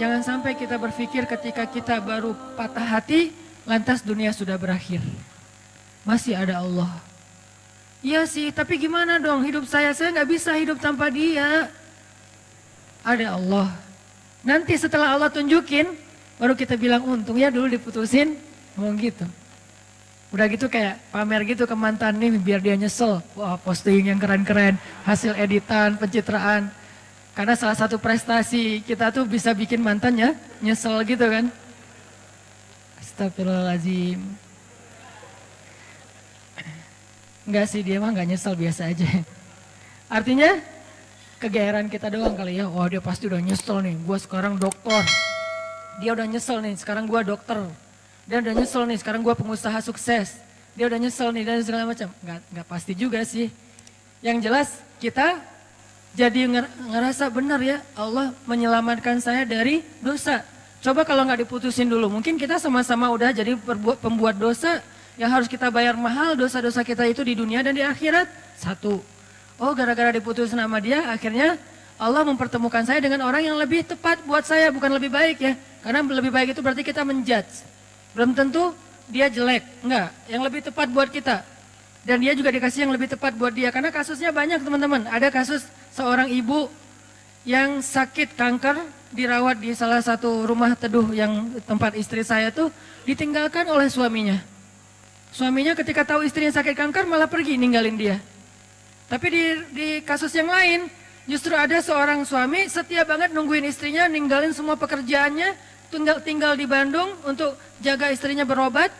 Jangan sampai kita berpikir ketika kita baru patah hati, lantas dunia sudah berakhir. Masih ada Allah. Iya sih, tapi gimana dong hidup saya nggak bisa hidup tanpa dia. Ada Allah. Nanti setelah Allah tunjukin, baru kita bilang untung ya dulu diputusin, ngomong gitu. Udah gitu kayak pamer gitu ke mantan nih biar dia nyesel. Wah, posting yang keren-keren, hasil editan, pencitraan. Karena salah satu prestasi kita tuh bisa bikin mantannya nyesel gitu kan. Astagfirullahaladzim. Enggak sih, dia mah nggak nyesel, biasa aja. Artinya kegeeran kita doang kali ya. Wah, dia pasti udah nyesel nih, gua sekarang dokter. Dia udah nyesel nih, sekarang gua dokter. Dia udah nyesel nih, sekarang gua pengusaha sukses. Dia udah nyesel nih dan segala macam. Nggak pasti juga sih. Yang jelas kita jadi ngerasa benar ya, Allah menyelamatkan saya dari dosa. Coba kalau nggak diputusin dulu, mungkin kita sama-sama udah jadi pembuat dosa yang harus kita bayar mahal dosa-dosa kita itu di dunia dan di akhirat. Satu, oh gara-gara diputusin sama dia, akhirnya Allah mempertemukan saya dengan orang yang lebih tepat buat saya, bukan lebih baik ya. Karena lebih baik itu berarti kita menjudge. Belum tentu dia jelek, enggak. Yang lebih tepat buat kita. Dan dia juga dikasih yang lebih tepat buat dia. Karena kasusnya banyak teman-teman. Ada kasus seorang ibu yang sakit kanker, dirawat di salah satu rumah teduh yang tempat istri saya tuh ditinggalkan oleh suaminya. Suaminya ketika tahu istrinya sakit kanker malah pergi ninggalin dia. Tapi di kasus yang lain, justru ada seorang suami setia banget nungguin istrinya, ninggalin semua pekerjaannya, tinggal di Bandung untuk jaga istrinya berobat.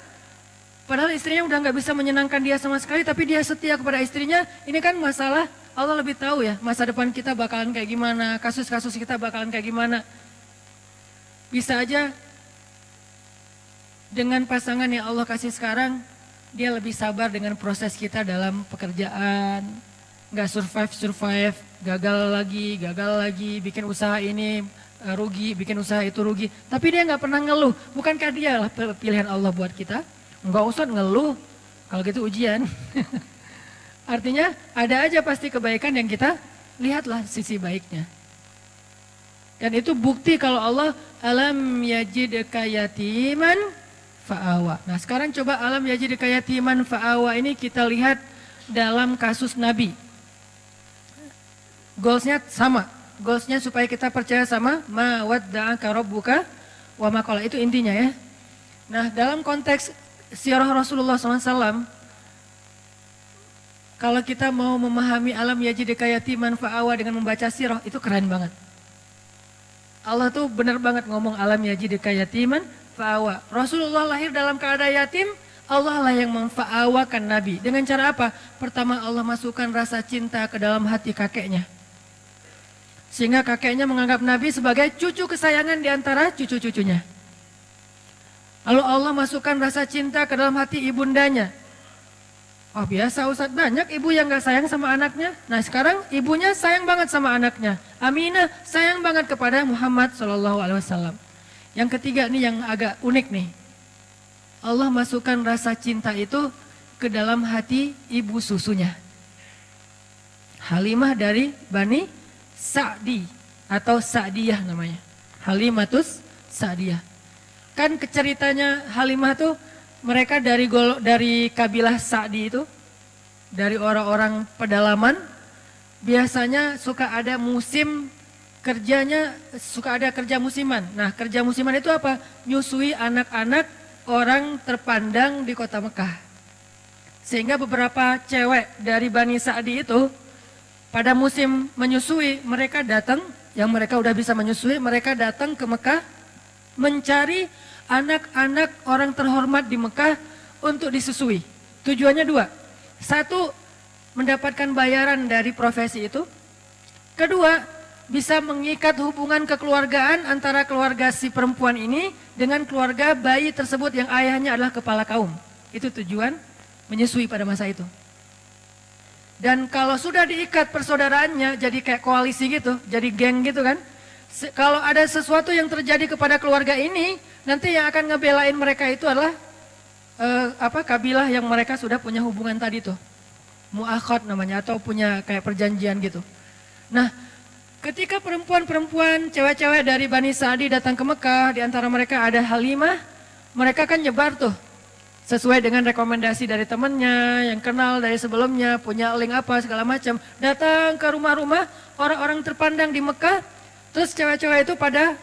Padahal istrinya udah nggak bisa menyenangkan dia sama sekali, tapi dia setia kepada istrinya. Ini kan masalah, Allah lebih tahu ya masa depan kita bakalan kayak gimana, kasus-kasus kita bakalan kayak gimana. Bisa aja dengan pasangan yang Allah kasih sekarang, dia lebih sabar dengan proses kita dalam pekerjaan. Nggak survive, gagal lagi, bikin usaha ini rugi, bikin usaha itu rugi. Tapi dia nggak pernah ngeluh. Bukankah dia lah pilihan Allah buat kita? Nggak usah ngeluh, kalau gitu ujian. Artinya ada aja pasti kebaikan yang kita lihatlah sisi baiknya. Dan itu bukti kalau Allah alam yajidka yatiman fa'awa. Nah sekarang coba alam yajidka yatiman fa'awa ini kita lihat dalam kasus Nabi. Goalsnya sama. Goalsnya supaya kita percaya sama ma wadda'aka rabbuka wa ma qala, itu intinya ya. Nah dalam konteks sirah Rasulullah SAW, kalau kita mau memahami alam yajidka yatiman fa'awa dengan membaca sirah, itu keren banget. Allah tuh benar banget ngomong alam yajidka yatiman fa'awa. Rasulullah lahir dalam keadaan yatim, Allah lah yang memfa'awakan Nabi. Dengan cara apa? Pertama Allah masukkan rasa cinta ke dalam hati kakeknya. Sehingga kakeknya menganggap Nabi sebagai cucu kesayangan di antara cucu-cucunya. Lalu Allah masukkan rasa cinta ke dalam hati ibundanya. Oh biasa Ustadz, banyak ibu yang gak sayang sama anaknya. Nah sekarang ibunya sayang banget sama anaknya. Aminah sayang banget kepada Muhammad SAW. Yang ketiga nih yang agak unik nih. Allah masukkan rasa cinta itu ke dalam hati ibu susunya. Halimah dari Bani Sa'di atau Sa'diyah namanya. Halimatus Sa'diyah. Kan ceritanya Halimah tuh mereka dari kabilah Sa'di itu, dari orang-orang pedalaman, biasanya suka ada musim kerjanya, suka ada kerja musiman. Nah kerja musiman itu apa? Nyusui anak-anak orang terpandang di kota Mekah. Sehingga beberapa cewek dari Bani Sa'di itu pada musim menyusui, mereka datang, yang mereka udah bisa menyusui, mereka datang ke Mekah mencari anak-anak orang terhormat di Mekah untuk disusui. Tujuannya dua. Satu, mendapatkan bayaran dari profesi itu. Kedua, bisa mengikat hubungan kekeluargaan antara keluarga si perempuan ini dengan keluarga bayi tersebut yang ayahnya adalah kepala kaum. Itu tujuan menyusui pada masa itu. Dan kalau sudah diikat persaudaraannya jadi kayak koalisi gitu, jadi geng gitu kan. Kalau ada sesuatu yang terjadi kepada keluarga ini, nanti yang akan ngebelain mereka itu adalah kabilah yang mereka sudah punya hubungan tadi tuh. Mu'akhad namanya, atau punya kayak perjanjian gitu. Nah, Ketika perempuan-perempuan, cewek-cewek dari Bani Sa'di datang ke Mekah, di antara mereka ada Halimah, mereka kan nyebar tuh. Sesuai dengan rekomendasi dari temannya, yang kenal dari sebelumnya, punya link apa segala macam. Datang ke rumah-rumah orang-orang terpandang di Mekah, terus cewek-cewek itu pada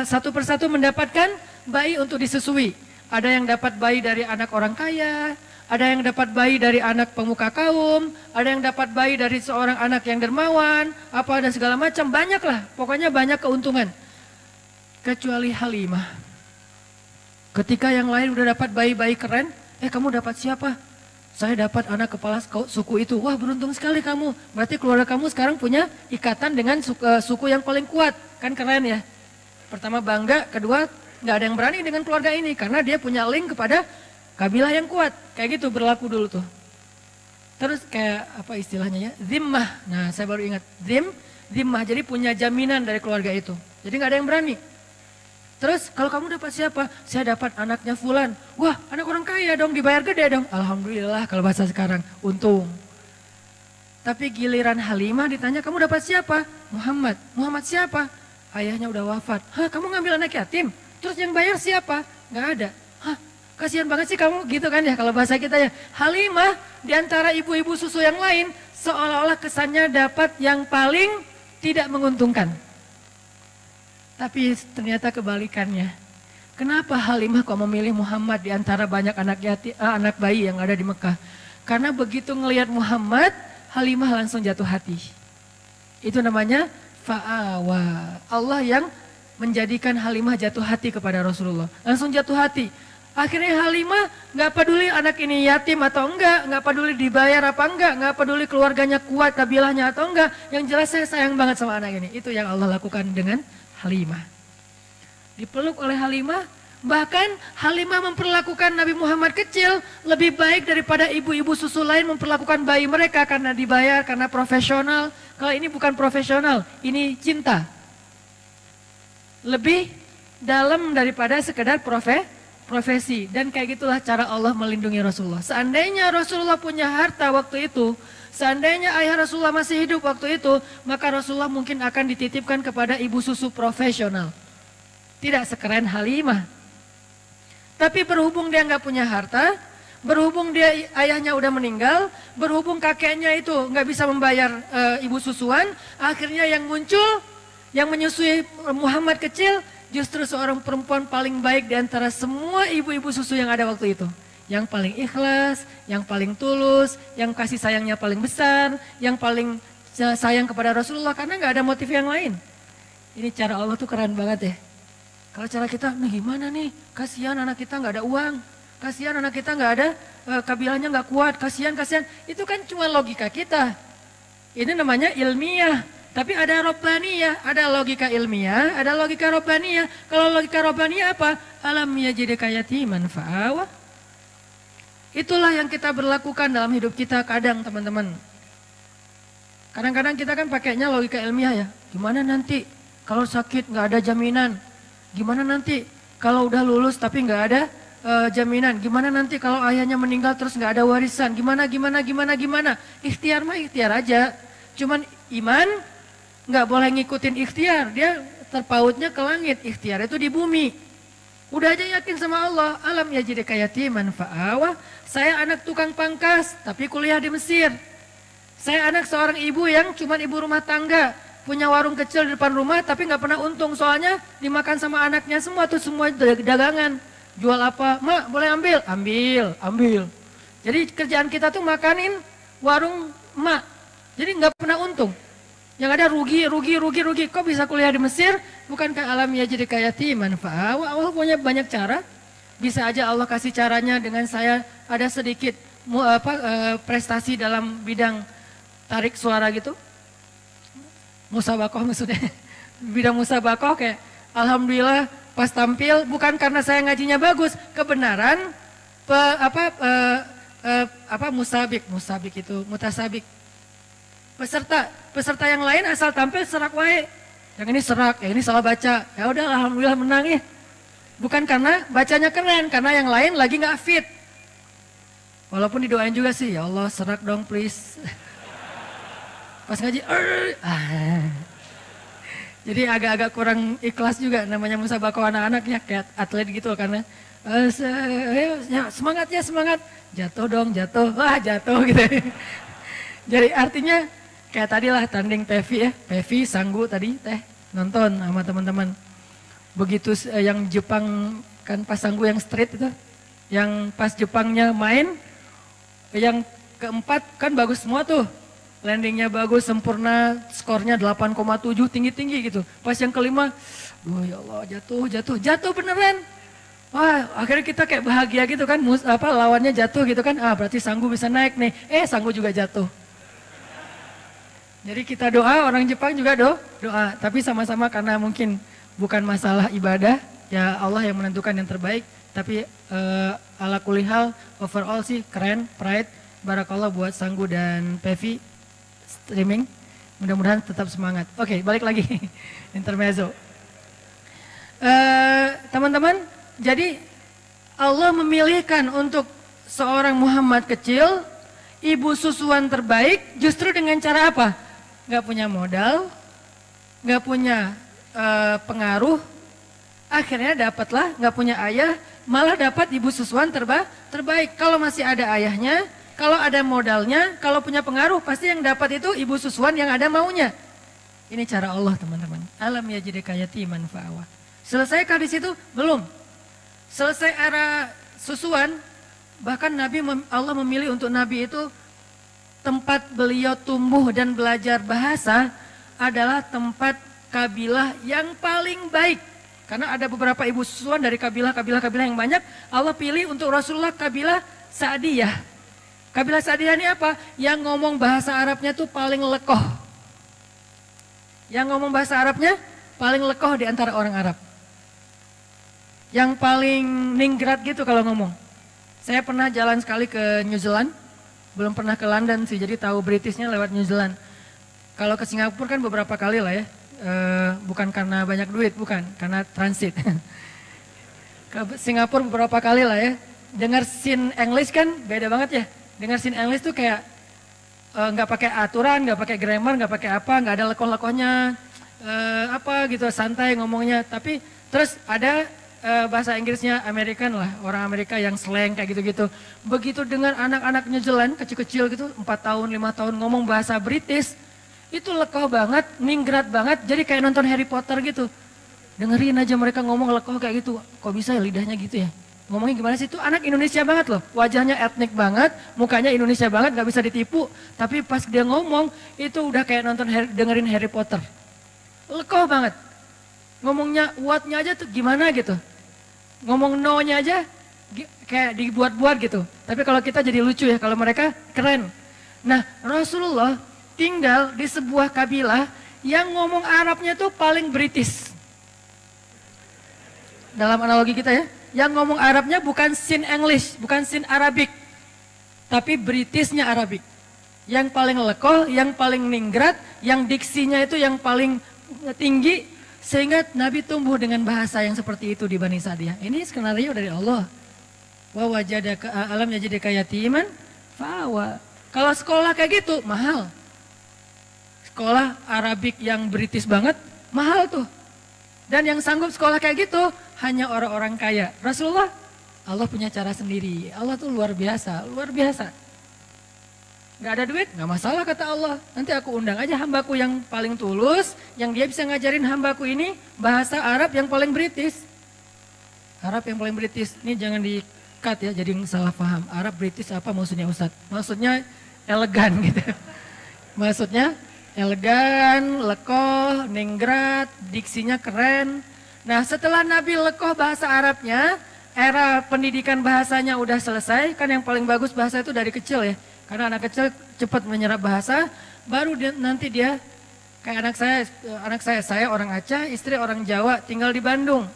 satu persatu mendapatkan bayi untuk disusui. Ada yang dapat bayi dari anak orang kaya, ada yang dapat bayi dari anak pemuka kaum, ada yang dapat bayi dari seorang anak yang dermawan, apa dan segala macam, banyak lah, pokoknya banyak keuntungan. Kecuali Halimah. Ketika yang lain udah dapat bayi-bayi keren, kamu dapat siapa? Saya dapat anak kepala suku itu. Wah, beruntung sekali kamu. Berarti keluarga kamu sekarang punya ikatan dengan suku yang paling kuat. Kan keren ya. Pertama bangga, kedua nggak ada yang berani dengan keluarga ini karena dia punya link kepada kabilah yang kuat. Kayak gitu berlaku dulu tuh. Terus kayak apa istilahnya ya? Zimmah. Nah, saya baru ingat. Zimmah. Jadi punya jaminan dari keluarga itu. Jadi nggak ada yang berani. Terus kalau kamu dapat siapa? Saya dapat anaknya Fulan. Wah, anak orang kaya dong, dibayar gede dong. Alhamdulillah kalau bahasa sekarang, untung. Tapi giliran Halimah ditanya, kamu dapat siapa? Muhammad. Muhammad siapa? Ayahnya udah wafat. Hah, kamu ngambil anak yatim? Terus yang bayar siapa? Nggak ada. Hah, kasihan banget sih kamu gitu kan ya kalau bahasa kita ya. Halimah diantara ibu-ibu susu yang lain seolah-olah kesannya dapat yang paling tidak menguntungkan. Tapi ternyata kebalikannya. Kenapa Halimah kok memilih Muhammad di antara banyak anak bayi yang ada di Mekah? Karena begitu ngelihat Muhammad, Halimah langsung jatuh hati. Itu namanya fa'awa. Allah yang menjadikan Halimah jatuh hati kepada Rasulullah. Langsung jatuh hati. Akhirnya Halimah nggak peduli anak ini yatim atau enggak peduli dibayar apa enggak peduli keluarganya kuat, kabilahnya atau enggak. Yang jelas saya sayang banget sama anak ini. Itu yang Allah lakukan dengan Halimah. Dipeluk oleh Halimah, bahkan Halimah memperlakukan Nabi Muhammad kecil lebih baik daripada ibu-ibu susu lain memperlakukan bayi mereka karena dibayar, karena profesional. Kalau ini bukan profesional, ini cinta. Lebih dalam daripada sekedar profesi. Dan kayak gitulah cara Allah melindungi Rasulullah. Seandainya Rasulullah punya harta waktu itu, seandainya ayah Rasulullah masih hidup waktu itu, maka Rasulullah mungkin akan dititipkan kepada ibu susu profesional. Tidak sekeren Halimah. Tapi berhubung dia nggak punya harta, berhubung dia ayahnya udah meninggal, berhubung kakeknya itu nggak bisa membayar ibu susuan, akhirnya yang muncul, yang menyusui Muhammad kecil, justru seorang perempuan paling baik di antara semua ibu-ibu susu yang ada waktu itu. Yang paling ikhlas, yang paling tulus, yang kasih sayangnya paling besar, yang paling sayang kepada Rasulullah karena nggak ada motif yang lain. Ini cara Allah tuh keren banget ya. Kalau cara kita, nih gimana nih? Kasihan anak kita nggak ada uang, kasihan anak kita nggak ada kabilahnya nggak kuat, kasihan. Itu kan cuma logika kita. Ini namanya ilmiah. Tapi ada robbaniyah, ada logika ilmiah, ada logika robbaniyah. Kalau logika robbaniyah apa? Alam yajidka yatiman fa'awa. Itulah yang kita berlakukan dalam hidup kita kadang teman-teman. Kadang-kadang kita kan pakainya logika ilmiah ya. Gimana nanti kalau sakit nggak ada jaminan? Gimana nanti kalau udah lulus tapi nggak ada jaminan? Gimana nanti kalau ayahnya meninggal terus nggak ada warisan? Gimana? Ikhtiar mah ikhtiar aja. Cuman iman nggak boleh ngikutin ikhtiar. Dia terpautnya ke langit. Ikhtiar itu di bumi. Udah aja yakin sama Allah. Alam yajidka yatiman fa'awa. Saya anak tukang pangkas tapi kuliah di Mesir. Saya anak seorang ibu yang cuma ibu rumah tangga. Punya warung kecil di depan rumah tapi nggak pernah untung. Soalnya dimakan sama anaknya semua tuh, semua dagangan. Jual apa? Mak boleh ambil? Ambil. Jadi kerjaan kita tuh makanin warung mak. Jadi nggak pernah untung. Yang ada rugi. Kok bisa kuliah di Mesir? Bukankah alam yajidka yatiman fa'awa? Allah punya banyak cara. Bisa aja Allah kasih caranya dengan saya ada sedikit prestasi dalam bidang tarik suara gitu. Musabakoh maksudnya. Bidang musabakoh kayak alhamdulillah pas tampil bukan karena saya ngajinya bagus, kebenaran musabik itu mutasabik. Peserta yang lain asal tampil serak wae. Yang ini serak, yang ini salah baca. Ya udah alhamdulillah menang ya. Bukan karena bacanya keren, karena yang lain lagi nggak fit. Walaupun didoain juga sih, ya Allah serak dong please. Pas ngaji, Jadi agak-agak kurang ikhlas juga namanya musabaqah anak-anaknya kayak atlet gitu karena semangat ya semangat, jatuh dong jatuh, wah jatuh gitu. Jadi artinya kayak tadi lah tanding Pevi ya, Pevi Sanggu tadi teh nonton sama teman-teman. Begitu yang Jepang kan pas Sanggu yang street itu, yang pas Jepangnya main, yang keempat kan bagus semua tuh. Landingnya bagus, sempurna, skornya 8,7, tinggi-tinggi gitu. Pas yang kelima, oh ya Allah jatuh beneran. Wah akhirnya kita kayak bahagia gitu kan, lawannya jatuh gitu kan, berarti Sanggu bisa naik nih. Sanggu juga jatuh. Jadi kita doa, orang Jepang juga doa. Tapi sama-sama karena mungkin bukan masalah ibadah, ya Allah yang menentukan yang terbaik. Tapi ala kulihal, overall sih keren, pride, barakallah buat Sanggu dan Pevi. Streaming, mudah-mudahan tetap semangat. Oke, balik lagi intermezzo. Teman-teman, jadi Allah memilihkan untuk seorang Muhammad kecil, ibu susuan terbaik, justru dengan cara apa? Gak punya modal, gak punya pengaruh, akhirnya dapatlah gak punya ayah, malah dapat ibu susuan terbaik. Kalau masih ada ayahnya, kalau ada modalnya, kalau punya pengaruh, pasti yang dapat itu ibu susuan yang ada maunya. Ini cara Allah teman-teman. Alam yajidka yatiman fa'awa. Selesaikah di situ? Belum. Selesai era susuan, bahkan Allah memilih untuk Nabi itu tempat beliau tumbuh dan belajar bahasa adalah tempat kabilah yang paling baik. Karena ada beberapa ibu susuan dari kabilah-kabilah yang banyak, Allah pilih untuk Rasulullah kabilah Sa'diyah. Kabilah Sa'diyah ini apa? Yang ngomong bahasa Arabnya tuh paling lekoh. Yang ngomong bahasa Arabnya paling lekoh di antara orang Arab. Yang paling ningrat gitu kalau ngomong. Saya pernah jalan sekali ke New Zealand. Belum pernah ke London sih, jadi tahu Britishnya lewat New Zealand. Kalau ke Singapura kan beberapa kali lah ya. Bukan karena banyak duit, bukan. Karena transit. Ke Singapura beberapa kali lah ya. Dengar scene English kan beda banget ya. Dengar scene English tuh kayak nggak pakai aturan, nggak pakai grammar, nggak pakai apa, nggak ada lekoh-lekohnya, apa gitu santai ngomongnya. Tapi terus ada bahasa Inggrisnya American lah, orang Amerika yang slang kayak gitu-gitu. Begitu dengan anak-anak New Zealand kecil-kecil gitu, 4 tahun, 5 tahun ngomong bahasa British, itu lekoh banget, ningrat banget, jadi kayak nonton Harry Potter gitu. Dengerin aja mereka ngomong lekoh kayak gitu, kok bisa ya lidahnya gitu ya. Ngomongnya gimana sih, itu anak Indonesia banget loh, wajahnya etnik banget, mukanya Indonesia banget, gak bisa ditipu. Tapi pas dia ngomong, itu udah kayak nonton dengerin Harry Potter. Lekoh banget, ngomongnya what-nya aja tuh gimana gitu. Ngomong no-nya aja kayak dibuat-buat gitu. Tapi kalau kita jadi lucu ya, kalau mereka keren. Nah Rasulullah tinggal di sebuah kabilah yang ngomong Arabnya tuh paling British. Dalam analogi kita ya. Yang ngomong Arabnya bukan sin English, bukan sin Arabic, tapi Britishnya Arabic. Yang paling lekoh, yang paling ningrat, yang diksinya itu yang paling tinggi, sehingga Nabi tumbuh dengan bahasa yang seperti itu di Bani Sa'diyah. Ini skenario dari Allah. Wa wajadaka alam yajidka yatiman fa'awa. Kalau sekolah kayak gitu mahal. Sekolah Arabic yang British banget mahal tuh. Dan yang sanggup sekolah kayak gitu hanya orang-orang kaya. Rasulullah, Allah punya cara sendiri. Allah tuh luar biasa, luar biasa. Gak ada duit, gak masalah kata Allah. Nanti aku undang aja hambaku yang paling tulus, yang dia bisa ngajarin hambaku ini bahasa Arab yang paling British. Arab yang paling British, ini jangan di-cut ya, jadi salah paham. Arab British apa maksudnya Ustadz? Maksudnya elegan gitu. Maksudnya elegan, lekoh, ningrat, diksinya keren. Nah setelah Nabi lekoh bahasa Arabnya, era pendidikan bahasanya udah selesai. Kan yang paling bagus bahasa itu dari kecil ya. Karena anak kecil cepat menyerap bahasa, baru nanti dia kayak anak saya orang Aceh, istri orang Jawa, tinggal di Bandung.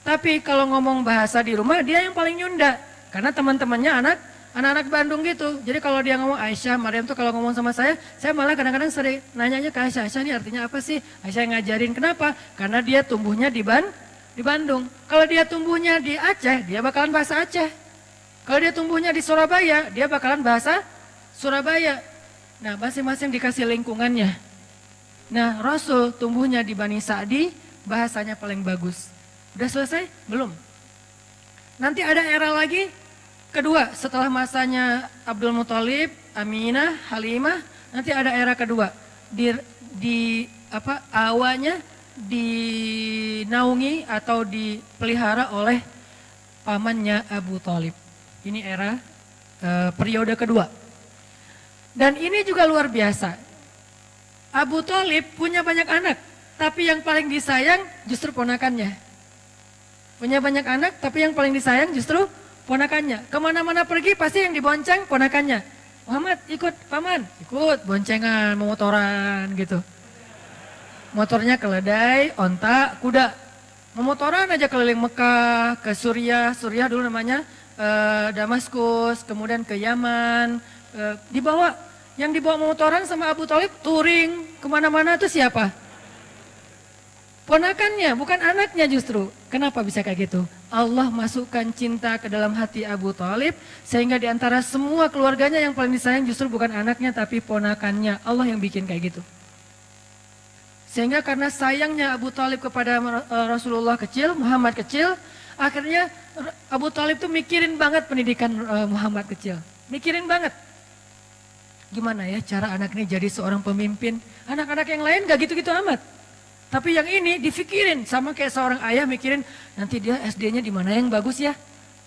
Tapi kalau ngomong bahasa di rumah dia yang paling nyunda. Karena teman-temannya anak-anak Bandung gitu. Jadi kalau dia ngomong Aisyah, Maryam tuh kalau ngomong sama saya malah kadang-kadang sering nanyanya ke Aisyah, Aisyah ini artinya apa sih? Aisyah ngajarin, kenapa? Karena dia tumbuhnya di Bandung. Kalau dia tumbuhnya di Aceh, dia bakalan bahasa Aceh. Kalau dia tumbuhnya di Surabaya, dia bakalan bahasa Surabaya. Nah masing-masing dikasih lingkungannya. Nah, Rasul tumbuhnya di Bani Sa'di, bahasanya paling bagus. Udah selesai? Belum. Nanti ada era lagi, kedua setelah masanya Abdul Muthalib, Aminah, Halimah, nanti ada era kedua. Awalnya dinaungi atau dipelihara oleh pamannya Abu Thalib. Ini era periode kedua. Dan ini juga luar biasa. Abu Thalib punya banyak anak, tapi yang paling disayang justru ponakannya. Punya banyak anak, tapi yang paling disayang justru ponakannya. Kemana-mana pergi pasti yang dibonceng ponakannya. Muhammad ikut paman, ikut boncengan, memotoran gitu. Motornya keledai, onta, kuda. Memotoran aja keliling Mekah, ke Suriah dulu namanya Damaskus, kemudian ke Yaman. Yang dibawa memotoran sama Abu Thalib touring kemana-mana itu siapa? Ponakannya, bukan anaknya justru. Kenapa bisa kayak gitu? Allah masukkan cinta ke dalam hati Abu Thalib, sehingga di antara semua keluarganya yang paling disayang justru bukan anaknya tapi ponakannya. Allah yang bikin kayak gitu. Sehingga karena sayangnya Abu Thalib kepada Rasulullah kecil, Muhammad kecil, akhirnya Abu Thalib tuh mikirin banget pendidikan Muhammad kecil. Mikirin banget. Gimana ya cara anak ini jadi seorang pemimpin? Anak-anak yang lain gak gitu-gitu amat. Tapi yang ini difikirin, sama kayak seorang ayah mikirin nanti dia SD-nya di mana yang bagus ya.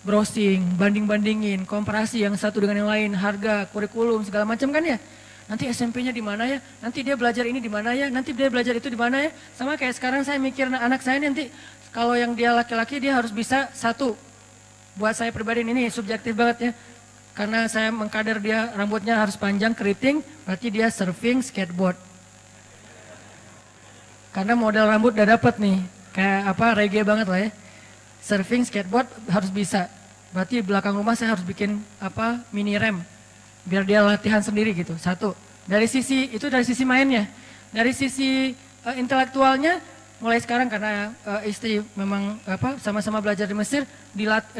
Browsing, banding-bandingin, komparasi yang satu dengan yang lain, harga, kurikulum, segala macam kan ya. Nanti SMP-nya di mana ya, nanti dia belajar ini di mana ya, nanti dia belajar itu di mana ya. Sama kayak sekarang saya mikir anak saya nanti kalau yang dia laki-laki dia harus bisa satu. Buat saya pribadi ini subjektif banget ya. Karena saya mengkader dia rambutnya harus panjang, keriting, berarti dia surfing, skateboard. Karena model rambut udah dapet nih, kayak reggae banget lah ya. Surfing, skateboard harus bisa. Berarti belakang rumah saya harus bikin mini rem. Biar dia latihan sendiri gitu, satu. Dari sisi mainnya. Dari sisi intelektualnya, mulai sekarang karena istri memang sama-sama belajar di Mesir,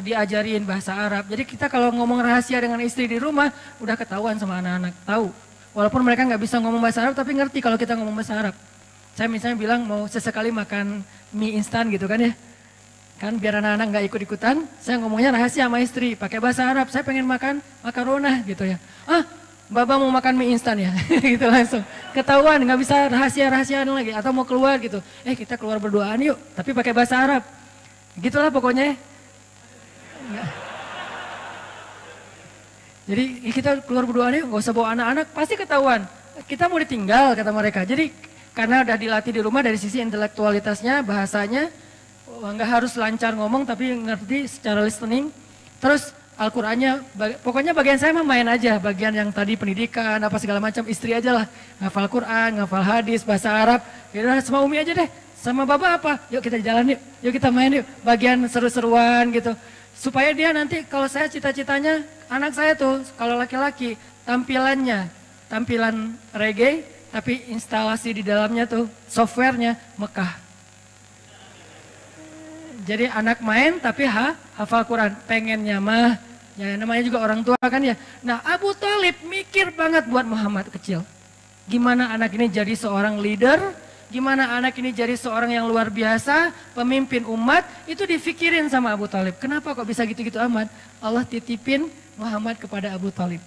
diajarin bahasa Arab. Jadi kita kalau ngomong rahasia dengan istri di rumah, udah ketahuan sama anak-anak, tahu. Walaupun mereka nggak bisa ngomong bahasa Arab, tapi ngerti kalau kita ngomong bahasa Arab. Saya misalnya bilang mau sesekali makan mie instan gitu kan ya. Kan biar anak-anak nggak ikut-ikutan, saya ngomongnya rahasia sama istri, pakai bahasa Arab, saya pengen makan makarona gitu ya. Baba mau makan mie instan ya, gitu langsung. Ketahuan, nggak bisa rahasia-rahasiaan lagi, atau mau keluar gitu. Kita keluar berduaan yuk, tapi pakai bahasa Arab. Gitulah pokoknya. Jadi kita keluar berduaan yuk, nggak usah bawa anak-anak, pasti ketahuan. Kita mau ditinggal, kata mereka. Jadi karena udah dilatih di rumah dari sisi intelektualitasnya, bahasanya, nggak harus lancar ngomong, tapi ngerti secara listening. Terus Al-Qur'annya, pokoknya bagian saya mah main aja, bagian yang tadi pendidikan, apa segala macam, istri aja lah. Ngafal Quran, ngafal hadis, bahasa Arab, ya sama Umi aja deh. Sama Baba apa? Yuk kita jalan yuk kita main yuk. Bagian seru-seruan gitu. Supaya dia nanti, kalau saya cita-citanya, anak saya tuh, kalau laki-laki, tampilan reggae, tapi instalasi di dalamnya tuh, softwarenya Mekah. Jadi anak main tapi hafal Quran, pengennya mah, ya namanya juga orang tua kan ya. Nah Abu Thalib mikir banget buat Muhammad kecil. Gimana anak ini jadi seorang leader, gimana anak ini jadi seorang yang luar biasa, pemimpin umat, itu difikirin sama Abu Thalib. Kenapa kok bisa gitu-gitu amat? Allah titipin Muhammad kepada Abu Thalib.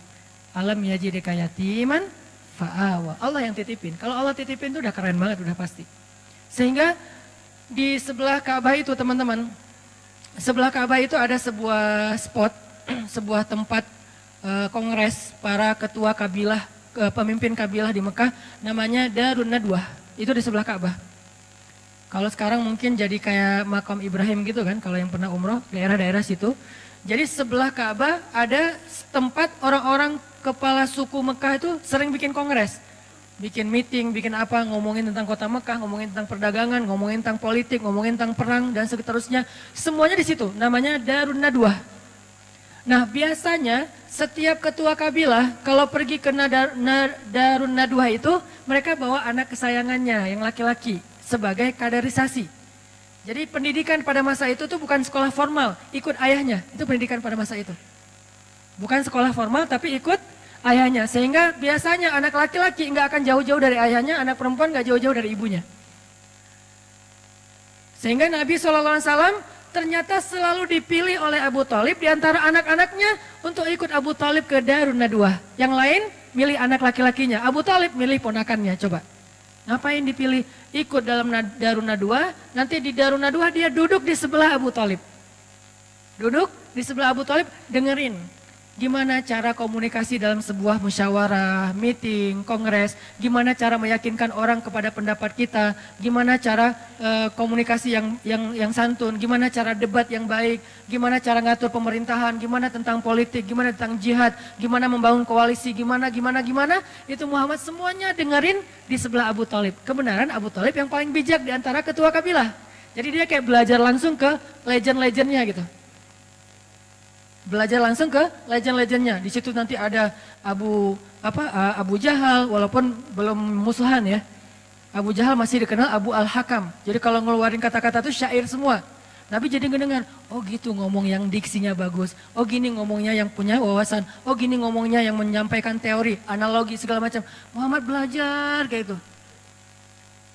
Alam yajidika yatiman fa'awa. Allah yang titipin. Kalau Allah titipin itu udah keren banget, udah pasti. Sehingga di sebelah Ka'bah itu teman-teman, sebelah Ka'bah itu ada sebuah spot, sebuah tempat kongres para ketua kabilah, pemimpin kabilah di Mekah, namanya Darun Nadwah, itu di sebelah Ka'bah. Kalau sekarang mungkin jadi kayak makam Ibrahim gitu kan, kalau yang pernah umroh, daerah-daerah situ. Jadi sebelah Ka'bah ada tempat orang-orang kepala suku Mekah itu sering bikin kongres. Bikin meeting, bikin apa, ngomongin tentang kota Mekah, ngomongin tentang perdagangan, ngomongin tentang politik, ngomongin tentang perang dan seterusnya. Semuanya di situ, namanya Darun Nadwah. Nah biasanya setiap ketua kabilah kalau pergi ke Darun Nadwah itu, mereka bawa anak kesayangannya yang laki-laki sebagai kaderisasi. Jadi pendidikan pada masa itu tuh bukan sekolah formal, ikut ayahnya, itu pendidikan pada masa itu. Bukan sekolah formal tapi ikut ayahnya. Sehingga biasanya anak laki-laki nggak akan jauh-jauh dari ayahnya, anak perempuan nggak jauh-jauh dari ibunya. Sehingga Nabi SAW ternyata selalu dipilih oleh Abu Thalib di antara anak-anaknya untuk ikut Abu Thalib ke Darun Nadwah. Yang lain milih anak laki-lakinya, Abu Thalib milih ponakannya. Coba, ngapain dipilih ikut dalam Darun Nadwah? Nanti di Darun Nadwah dia duduk di sebelah Abu Thalib. Duduk di sebelah Abu Thalib, dengerin gimana cara komunikasi dalam sebuah musyawarah, meeting, kongres, gimana cara meyakinkan orang kepada pendapat kita, gimana cara komunikasi yang santun, gimana cara debat yang baik, gimana cara ngatur pemerintahan, gimana tentang politik, gimana tentang jihad, gimana membangun koalisi, gimana, itu Muhammad semuanya dengerin di sebelah Abu Thalib. Kebenaran Abu Thalib yang paling bijak di antara ketua kabilah. Jadi dia kayak belajar langsung ke legend-legendnya gitu. Belajar langsung ke legend-legendnya. Di situ nanti ada Abu Jahal, walaupun belum musuhan ya. Abu Jahal masih dikenal Abu Al-Hakam. Jadi kalau ngeluarin kata-kata itu syair semua. Nabi jadi ngedengar, oh gitu ngomong yang diksinya bagus. Oh gini ngomongnya yang punya wawasan. Oh gini ngomongnya yang menyampaikan teori, analogi segala macam. Muhammad belajar kayak itu.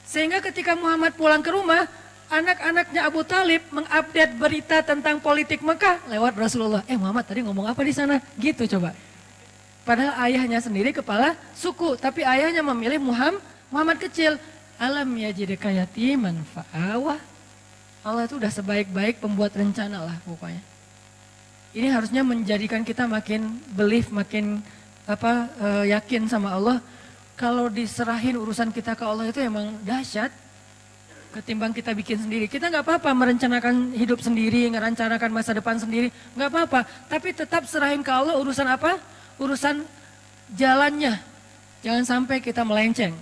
Sehingga ketika Muhammad pulang ke rumah, anak-anaknya Abu Thalib mengupdate berita tentang politik Mekah lewat Rasulullah. Muhammad tadi ngomong apa di sana? Gitu coba. Padahal ayahnya sendiri kepala suku, tapi ayahnya memilih Muhammad kecil. Alam yajidka yatiman fa'awah. Allah itu udah sebaik-baik pembuat rencana lah pokoknya. Ini harusnya menjadikan kita makin belief, makin yakin sama Allah. Kalau diserahin urusan kita ke Allah itu emang dahsyat. Ketimbang kita bikin sendiri, kita nggak apa-apa merencanakan hidup sendiri, merencanakan masa depan sendiri, nggak apa-apa. Tapi tetap serahin ke Allah urusan apa? Urusan jalannya. Jangan sampai kita melenceng.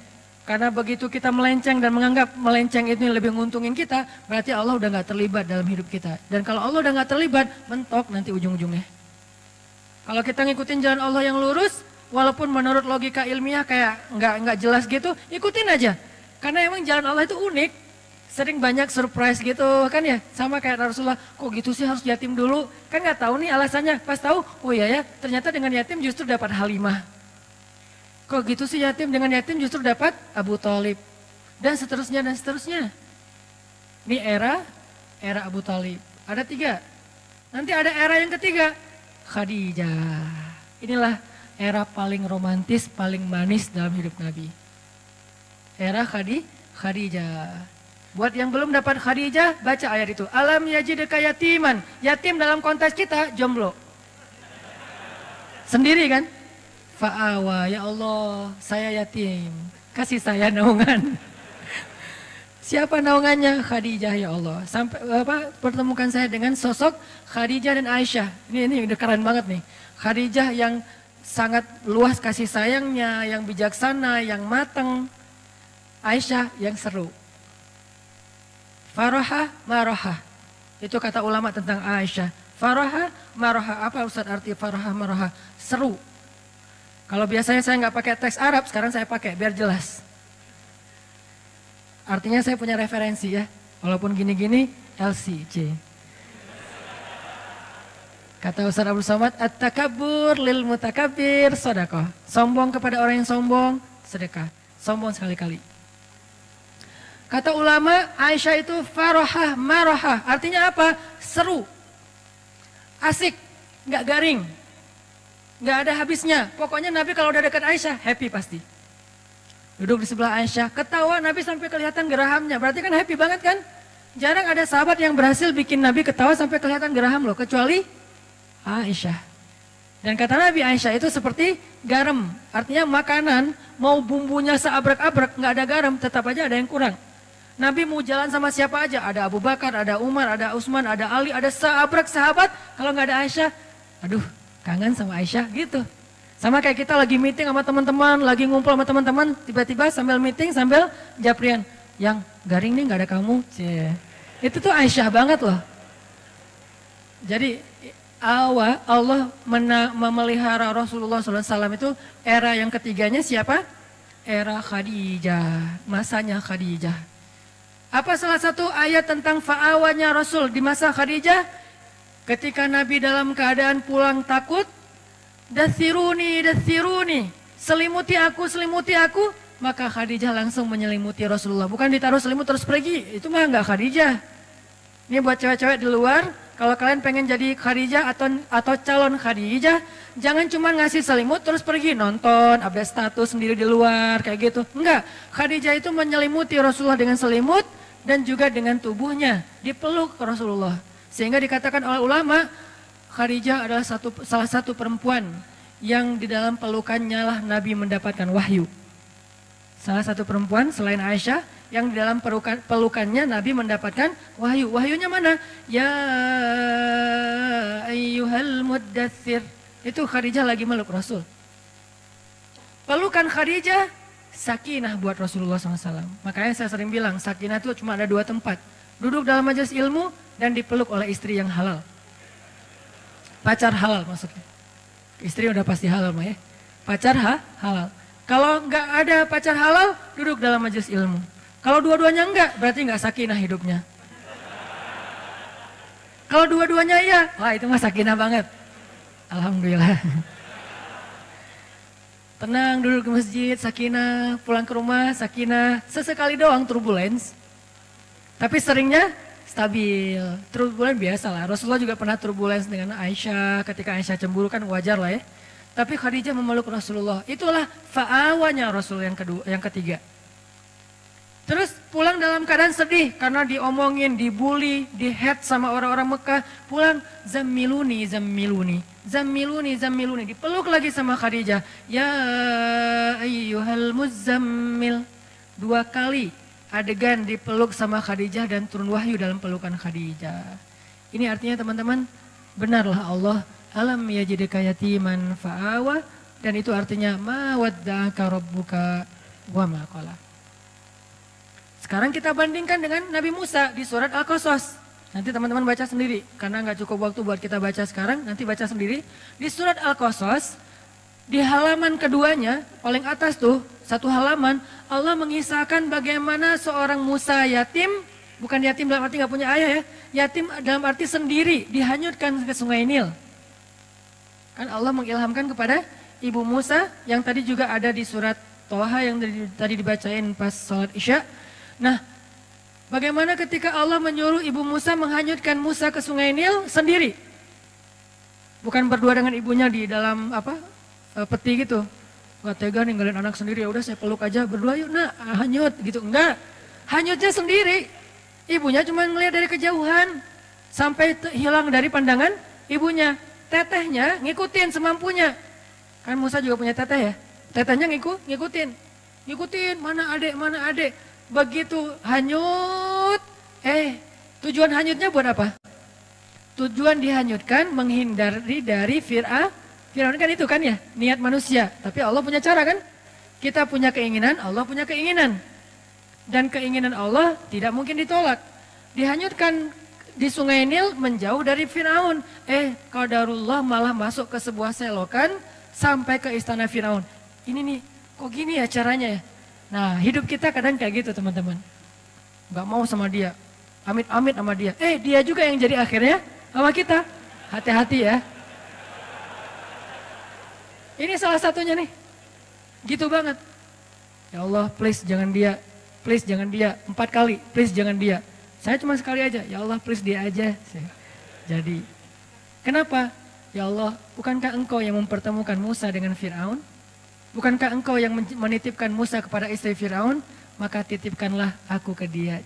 Karena begitu kita melenceng dan menganggap melenceng itu lebih menguntungin kita, berarti Allah udah nggak terlibat dalam hidup kita. Dan kalau Allah udah nggak terlibat, mentok nanti ujung-ujungnya. Kalau kita ngikutin jalan Allah yang lurus, walaupun menurut logika ilmiah kayak nggak jelas gitu, ikutin aja. Karena emang jalan Allah itu unik. Sering banyak surprise gitu kan ya, sama kayak Rasulullah, kok gitu sih harus yatim dulu, kan nggak tahu nih alasannya, pas tahu, oh iya ya, ternyata dengan yatim justru dapat Halimah. Kok gitu sih yatim, dengan yatim justru dapat Abu Thalib, dan seterusnya dan seterusnya. Ini era Abu Thalib, ada 3, nanti ada era yang ketiga, Khadijah. Inilah era paling romantis, paling manis dalam hidup Nabi. Era Khadijah. Buat yang belum dapat Khadijah, baca ayat itu. Alam yajidka yatiman. Yatim dalam konteks kita, jomblo. Sendiri kan? Fa'awa, ya Allah, saya yatim. Kasih saya naungan. Siapa naungannya? Khadijah, ya Allah. Sampai pertemukan saya dengan sosok Khadijah dan Aisyah. Ini udah keren banget nih. Khadijah yang sangat luas kasih sayangnya, yang bijaksana, yang matang. Aisyah yang seru. Faraha, maraha. Itu kata ulama tentang Aisyah. Faraha, maraha. Apa Ustaz arti faraha, maraha? Seru. Kalau biasanya saya nggak pakai teks Arab, sekarang saya pakai biar jelas. Artinya saya punya referensi ya. Walaupun gini-gini, LCJ. Kata Ustaz Abdul Somad, at-takabbur lil mutakabbir sedekah. Sombong kepada orang yang sombong, sedekah. Sombong sekali-kali. Kata ulama, Aisyah itu farahah, marahah. Artinya apa? Seru, asik, nggak garing, nggak ada habisnya. Pokoknya Nabi kalau udah dekat Aisyah, happy pasti. Duduk di sebelah Aisyah, ketawa Nabi sampai kelihatan gerahamnya. Berarti kan happy banget kan? Jarang ada sahabat yang berhasil bikin Nabi ketawa sampai kelihatan geraham loh, kecuali Aisyah. Dan kata Nabi, Aisyah itu seperti garam. Artinya makanan, mau bumbunya seabrek-abrek, nggak ada garam, tetap aja ada yang kurang. Nabi mau jalan sama siapa aja, ada Abu Bakar, ada Umar, ada Utsman, ada Ali, ada seabrek sahabat. Kalau nggak ada Aisyah, aduh kangen sama Aisyah gitu. Sama kayak kita lagi meeting sama teman-teman, lagi ngumpul sama teman-teman, tiba-tiba sambil meeting, sambil japrian. Yang garing nih nggak ada kamu. Itu tuh Aisyah banget loh. Jadi Allah memelihara Rasulullah SAW itu era yang ketiganya siapa? Era Khadijah, masanya Khadijah. Apa salah satu ayat tentang fa'awanya Rasul di masa Khadijah? Ketika Nabi dalam keadaan pulang takut, dathiruni, dathiruni, selimuti aku, selimuti aku. Maka Khadijah langsung menyelimuti Rasulullah. Bukan ditaruh selimut terus pergi, itu mah nggak Khadijah. Ini buat cewek-cewek di luar, kalau kalian pengen jadi Khadijah atau calon Khadijah, jangan cuma ngasih selimut terus pergi nonton, update status sendiri di luar, kayak gitu. Enggak, Khadijah itu menyelimuti Rasulullah dengan selimut dan juga dengan tubuhnya, dipeluk Rasulullah. Sehingga dikatakan oleh ulama, Khadijah adalah salah satu perempuan yang di dalam pelukannya lah Nabi mendapatkan wahyu. Salah satu perempuan selain Aisyah yang di dalam pelukannya Nabi mendapatkan wahyu. Wahyunya mana? Ya ayyuhal muddathir. Itu Khadijah lagi meluk Rasul. Pelukan Khadijah sakinah buat Rasulullah SAW. Makanya saya sering bilang sakinah itu cuma ada 2 tempat. Duduk dalam majelis ilmu dan dipeluk oleh istri yang halal. Pacar halal maksudnya. Istri udah pasti halal mah ya. Pacar halal. Kalau nggak ada pacar halal, duduk dalam majelis ilmu. Kalau dua-duanya enggak, berarti nggak sakinah hidupnya. Kalau dua-duanya iya, wah itu mah sakinah banget. Alhamdulillah. Tenang duduk di masjid, sakinah, pulang ke rumah, sakinah. Sesekali doang turbulence. Tapi seringnya stabil. Turbulence biasa lah. Rasulullah juga pernah turbulence dengan Aisyah. Ketika Aisyah cemburu kan wajar lah ya. Tapi Khadijah memeluk Rasulullah. Itulah fa'awanya Rasul yang ketiga. Terus pulang dalam keadaan sedih karena diomongin, dibully, dihead sama orang-orang Mekah. Pulang zammiluni, zammiluni, zammiluni, zammiluni. Dipeluk lagi sama Khadijah. Ya ayyuhal muzammil. 2 kali adegan dipeluk sama Khadijah dan turun wahyu dalam pelukan Khadijah. Ini artinya teman-teman, benarlah Allah alam yajidka yatiman fa'awa, dan itu artinya ma wadda'aka rabbuka wa ma qala. Sekarang kita bandingkan dengan Nabi Musa di surat Al-Qasas. Nanti teman-teman baca sendiri karena nggak cukup waktu buat kita baca sekarang, nanti baca sendiri. Di surat Al-Qasas di halaman keduanya paling atas tuh 1 halaman Allah mengisahkan bagaimana seorang Musa yatim, bukan yatim dalam arti nggak punya ayah ya, yatim dalam arti sendiri dihanyutkan ke Sungai Nil. Kan Allah mengilhamkan kepada Ibu Musa yang tadi juga ada di surat Toha yang tadi dibacain pas sholat Isya. Nah, bagaimana ketika Allah menyuruh Ibu Musa menghanyutkan Musa ke Sungai Nil sendiri? Bukan berdua dengan ibunya di dalam peti gitu. Gak tega ninggalin anak sendiri, ya udah saya peluk aja berdua yuk nak hanyut gitu. Enggak, hanyutnya sendiri. Ibunya cuma ngelihat dari kejauhan sampai hilang dari pandangan ibunya. Tetehnya ngikutin semampunya. Kan Musa juga punya teteh ya. Tetehnya ngikutin. Mana adek. Begitu hanyut. Tujuan hanyutnya buat apa? Tujuan dihanyutkan menghindari dari Fir'aun kan itu kan ya. Niat manusia. Tapi Allah punya cara kan. Kita punya keinginan, Allah punya keinginan. Dan keinginan Allah tidak mungkin ditolak. Dihanyutkan di Sungai Nil menjauh dari Firaun. Qadarullah malah masuk ke sebuah selokan sampai ke istana Firaun. Ini nih, kok gini ya caranya ya? Nah, hidup kita kadang kayak gitu teman-teman. Gak mau sama dia, amit-amit sama dia. Dia juga yang jadi akhirnya sama kita. Hati-hati ya. Ini salah satunya nih. Gitu banget. Ya Allah, please jangan dia. Please jangan dia. 4 kali, please jangan dia. Saya cuma sekali aja, ya Allah please dia aja. Jadi, kenapa? Ya Allah, bukankah engkau yang mempertemukan Musa dengan Fir'aun? Bukankah engkau yang menitipkan Musa kepada istri Fir'aun? Maka titipkanlah aku ke dia.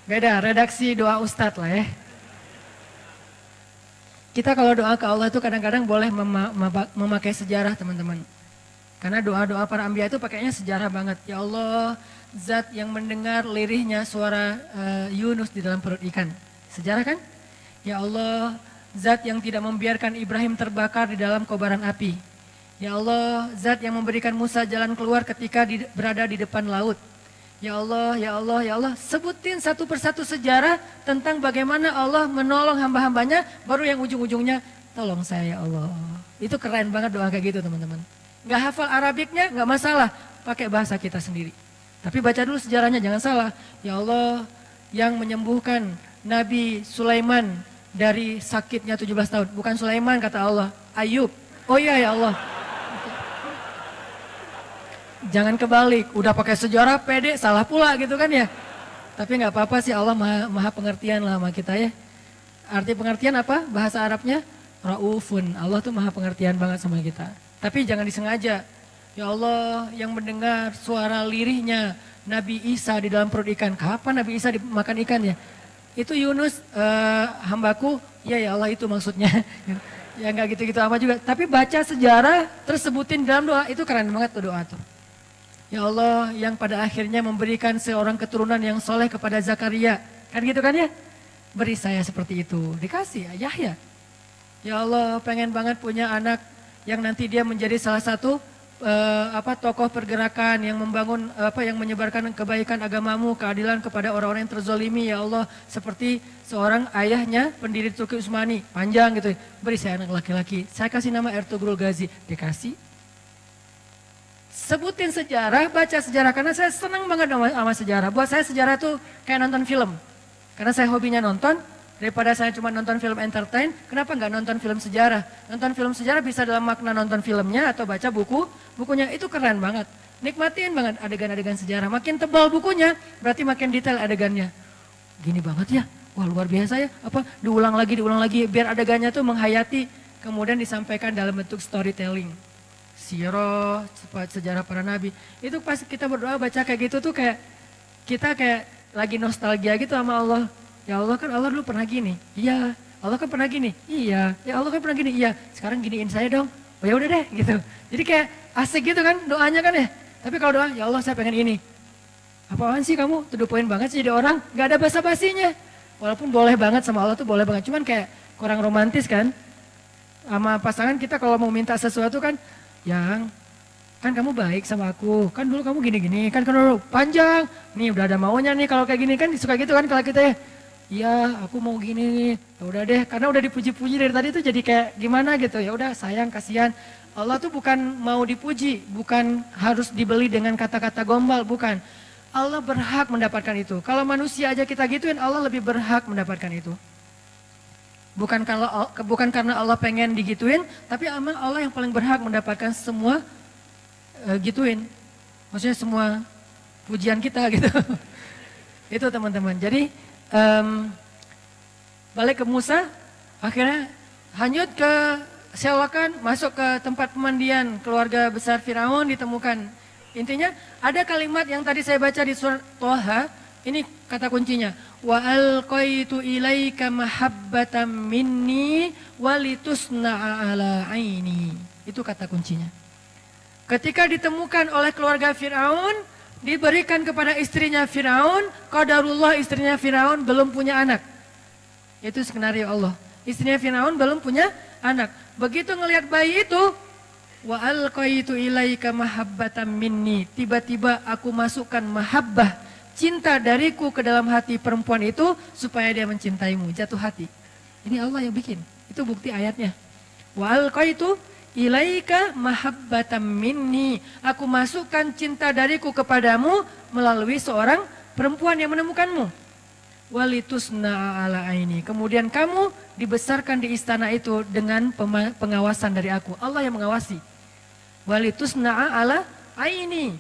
Beda, redaksi doa Ustadz lah ya. Kita kalau doa ke Allah itu kadang-kadang boleh memakai sejarah teman-teman. Karena doa-doa para anbiya itu pakainya sejarah banget. Ya Allah, Zat yang mendengar lirihnya suara Yunus di dalam perut ikan. Sejarah kan? Ya Allah, Zat yang tidak membiarkan Ibrahim terbakar di dalam kobaran api. Ya Allah, Zat yang memberikan Musa jalan keluar ketika berada di depan laut. Ya Allah, ya Allah, ya Allah. Sebutin satu persatu sejarah tentang bagaimana Allah menolong hamba-hambanya. Baru yang ujung-ujungnya, tolong saya ya Allah. Itu keren banget doa kayak gitu teman-teman. Gak hafal Arabiknya, gak masalah. Pakai bahasa kita sendiri. Tapi baca dulu sejarahnya, jangan salah. Ya Allah yang menyembuhkan Nabi Sulaiman dari sakitnya 17 tahun. Bukan Sulaiman kata Allah, Ayub. Oh iya ya Allah. Jangan kebalik, udah pakai sejarah pede, salah pula gitu kan ya. Tapi nggak apa-apa sih, Allah maha pengertian lah sama kita ya. Arti pengertian apa? Bahasa Arabnya Raufun. Allah tuh maha pengertian banget sama kita. Tapi jangan disengaja. Ya Allah, yang mendengar suara lirihnya Nabi Isa di dalam perut ikan. Kapan Nabi Isa dimakan ikan ya? Itu Yunus, hambaku, ya Allah itu maksudnya. Ya nggak gitu-gitu apa juga. Tapi baca sejarah tersebutin dalam doa, itu keren banget tuh doa tuh. Ya Allah yang pada akhirnya memberikan seorang keturunan yang soleh kepada Zakaria. Kan gitu kan ya? Beri saya seperti itu. Dikasih Yahya. Ya Allah pengen banget punya anak yang nanti dia menjadi salah satu tokoh pergerakan yang membangun yang menyebarkan kebaikan agamamu, keadilan kepada orang-orang yang terzolimi. Ya Allah seperti seorang ayahnya pendiri Turki Utsmani. Panjang gitu. Beri saya anak laki-laki. Saya kasih nama Ertugrul Ghazi. Dikasih. Sebutin sejarah, baca sejarah, karena saya senang banget sama sejarah. Buat saya sejarah itu kayak nonton film. Karena saya hobinya nonton, daripada saya cuma nonton film entertain, kenapa nggak nonton film sejarah? Nonton film sejarah bisa dalam makna nonton filmnya atau baca bukunya, itu keren banget. Nikmatin banget adegan-adegan sejarah. Makin tebal bukunya, berarti makin detail adegannya. Gini banget ya, wah luar biasa ya. Diulang lagi, biar adegannya tuh menghayati, kemudian disampaikan dalam bentuk storytelling. Sirah, sejarah para nabi. Itu pas kita berdoa baca kayak gitu tuh kayak kita kayak lagi nostalgia gitu sama Allah. Ya Allah kan Allah dulu pernah gini. Iya. Allah kan pernah gini. Iya. Ya Allah kan pernah gini. Iya. Sekarang giniin saya dong. Oh ya udah deh gitu. Jadi kayak asik gitu kan doanya kan ya. Tapi kalau doa ya Allah saya pengen ini. Apaan sih kamu? To the point banget sih jadi orang. Gak ada basa-basinya. Walaupun boleh banget sama Allah tuh boleh banget. Cuman kayak kurang romantis kan. Sama pasangan kita kalau mau minta sesuatu kan. Yang kan kamu baik sama aku, kan dulu kamu gini-gini, kan dulu panjang, nih udah ada maunya nih kalau kayak gini kan suka gitu kan kalau kita ya, iya aku mau gini nih, ya udah deh, karena udah dipuji-puji dari tadi tuh jadi kayak gimana gitu, ya udah sayang kasihan. Allah tuh bukan mau dipuji, bukan harus dibeli dengan kata-kata gombal, bukan. Allah berhak mendapatkan itu. Kalau manusia aja kita gituin, Allah lebih berhak mendapatkan itu. Bukan karena Allah pengen digituin, tapi emang Allah yang paling berhak mendapatkan semua gituin. Maksudnya semua pujian kita gitu. Itu teman-teman. Jadi balik ke Musa, akhirnya hanyut ke sewakan, masuk ke tempat pemandian keluarga besar Firaun ditemukan. Intinya ada kalimat yang tadi saya baca di surat Toha, ini kata kuncinya. Wa alqaitu ilaika mahabbatan minni walitusna'a ala aini. Itu kata kuncinya. Ketika ditemukan oleh keluarga Firaun, diberikan kepada istrinya Firaun, qadarullah istrinya Firaun belum punya anak. Itu skenario Allah. Istrinya Firaun belum punya anak. Begitu ngelihat bayi itu, wa alqaitu ilaika mahabbatan minni. Tiba-tiba aku masukkan mahabbah, cinta dariku ke dalam hati perempuan itu supaya dia mencintaimu, jatuh hati. Ini Allah yang bikin, itu bukti ayatnya. Wa alqaitu ilaika mahabbatan minni. Aku masukkan cinta dariku kepadamu melalui seorang perempuan yang menemukanmu. Walitusna ala aini. Kemudian kamu dibesarkan di istana itu dengan pengawasan dari aku. Allah yang mengawasi. Walitusna ala aini.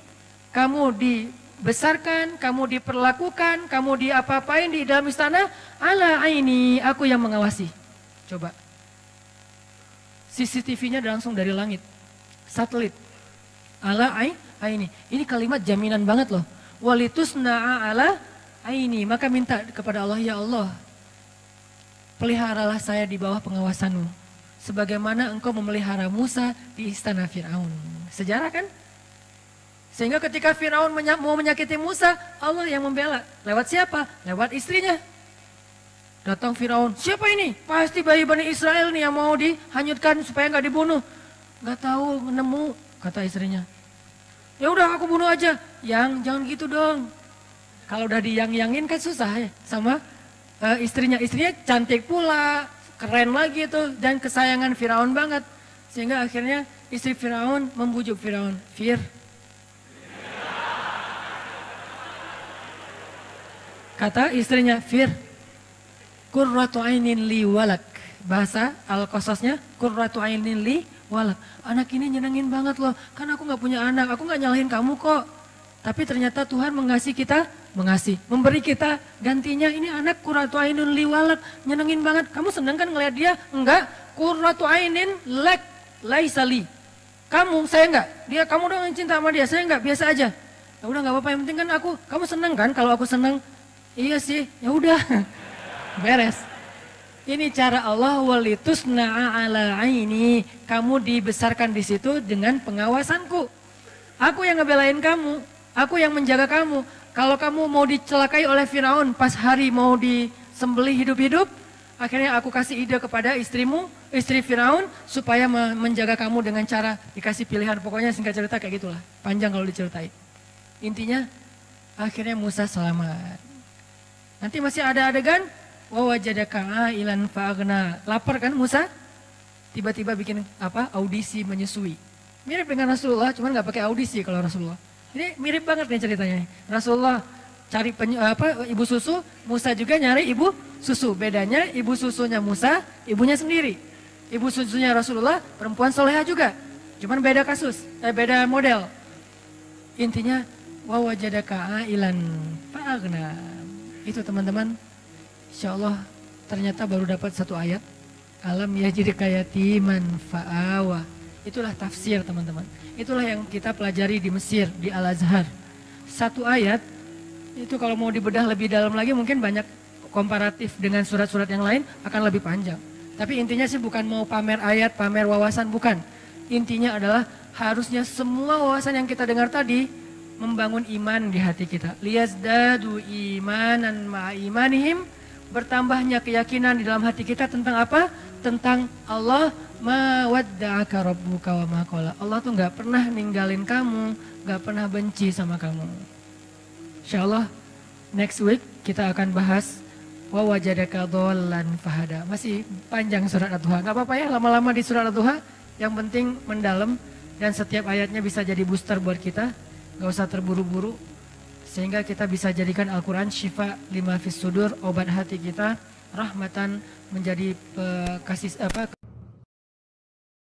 Kamu dibesarkan, kamu diperlakukan, kamu diapa-apain di dalam istana, ala aini, aku yang mengawasi. Coba. CCTV-nya langsung dari langit. Satelit. Ala aini. Ini kalimat jaminan banget loh. Walitusna'a ala aini. Maka minta kepada Allah, ya Allah, peliharalah saya di bawah pengawasanmu. Sebagaimana engkau memelihara Musa di istana Fir'aun. Sejarah kan? Sehingga ketika Firaun mau menyakiti Musa, Allah yang membela. Lewat siapa? Lewat istrinya. Datang Firaun, siapa ini? Pasti bayi Bani Israel nih yang mau dihanyutkan supaya nggak dibunuh. Nggak tahu, nemu, kata istrinya. Ya udah aku bunuh aja. Jangan gitu dong. Kalau udah diyang-yangin kan susah ya sama istrinya. Istrinya cantik pula, keren lagi tuh dan kesayangan Firaun banget. Sehingga akhirnya istri Firaun membujuk Firaun, kata istrinya, Qurratu ainin li walak. Bahasa Al-Qasasnya, qurratu ainin li walak. Anak ini nyenengin banget loh, kan aku gak punya anak, aku gak nyalahin kamu kok. Tapi ternyata Tuhan mengasihi kita, memberi kita gantinya. Ini anak qurratu ainun li walak, nyenengin banget. Kamu seneng kan ngeliat dia? Enggak, qurratu ainin lak, laisa li. Kamu, saya enggak. Kamu dong yang cinta sama dia, saya enggak, biasa aja. Ya udah nggak apa-apa, yang penting kan kamu seneng kan? Kalau aku seneng, iya sih, ya udah, beres. Ini cara Allah, walitusna'a ala aini. Kamu dibesarkan di situ dengan pengawasanku. Aku yang ngebelain kamu, aku yang menjaga kamu. Kalau kamu mau dicelakai oleh Firaun pas hari mau disembelih hidup-hidup, akhirnya aku kasih ide kepada istrimu, istri Firaun, supaya menjaga kamu dengan cara dikasih pilihan. Pokoknya singkat cerita kayak gitulah, panjang kalau diceritain. Intinya akhirnya Musa selamat. Nanti masih ada adegan wa wajadaka ailan fa'agna. Lapar kan Musa? Tiba-tiba bikin audisi menyusui. Mirip dengan Rasulullah, cuman nggak pakai audisi kalau Rasulullah. Ini mirip banget nih ceritanya. Rasulullah cari ibu susu, Musa juga nyari ibu susu. Bedanya ibu susunya Musa, ibunya sendiri. Ibu susunya Rasulullah perempuan soleha juga. Cuman beda kasus, beda model. Intinya wa wajadaka ailan fa'agna. Itu teman-teman, insyaallah ternyata baru dapat satu ayat. Alam yajidka yatiman fa'awa. Itulah tafsir teman-teman. Itulah yang kita pelajari di Mesir, di Al-Azhar. Satu ayat, itu kalau mau dibedah lebih dalam lagi mungkin banyak komparatif dengan surat-surat yang lain akan lebih panjang. Tapi intinya sih bukan mau pamer ayat, pamer wawasan, bukan. Intinya adalah harusnya semua wawasan yang kita dengar tadi membangun iman di hati kita. Liyazdadu imanan ma'imanihim, bertambahnya keyakinan di dalam hati kita tentang apa? Tentang Allah, ma wadda'aka rabbuka wa ma qala. Allah tuh gak pernah ninggalin kamu, gak pernah benci sama kamu. Insyaallah next week kita akan bahas wa wajadaka dhallan fahada. Masih panjang surat Ad-Duha. Gak apa-apa ya lama-lama di surat Ad-Duha, yang penting mendalam dan setiap ayatnya bisa jadi booster buat kita. Gak usah terburu-buru, sehingga kita bisa jadikan Al-Quran syifa lima fis sudur, obat hati kita, rahmatan, menjadi kasih